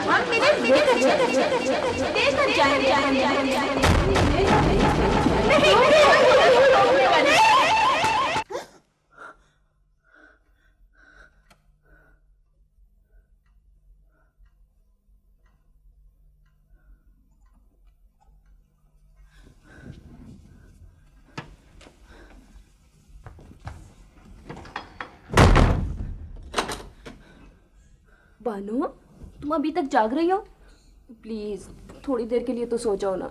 हम मिनट देकर जाएंगे। बानो, तुम अभी तक जाग रही हो? प्लीज थोड़ी देर के लिए तो सो जाओ ना।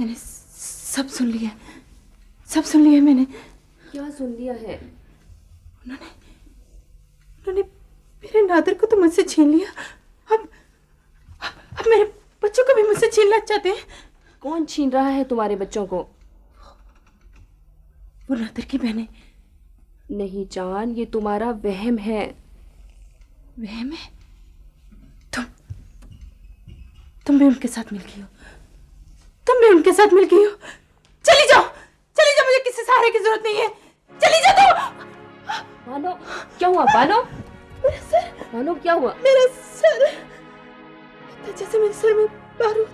मैंने सब सुन लिया मैंने। क्या सुन लिया है? उन्होंने मेरे नादर को तो मुझसे छीन लिया। अब मेरे बच्चों को भी मुझसे छीनना चाहते हैं। कौन छीन रहा है तुम्हारे बच्चों को? वो नादर की बहनें। नहीं जान, ये तुम्हारा वहम है। वहम है? तुम भी उनके साथ मिल गई हो। चली जाओ, मुझे किसी सहारे की जरूरत नहीं है। चली जाओ तुम। बानो, क्या हुआ बानो? मेरा सर। बानो क्या हुआ? मेरा सर जैसे मेरे सर में बारूद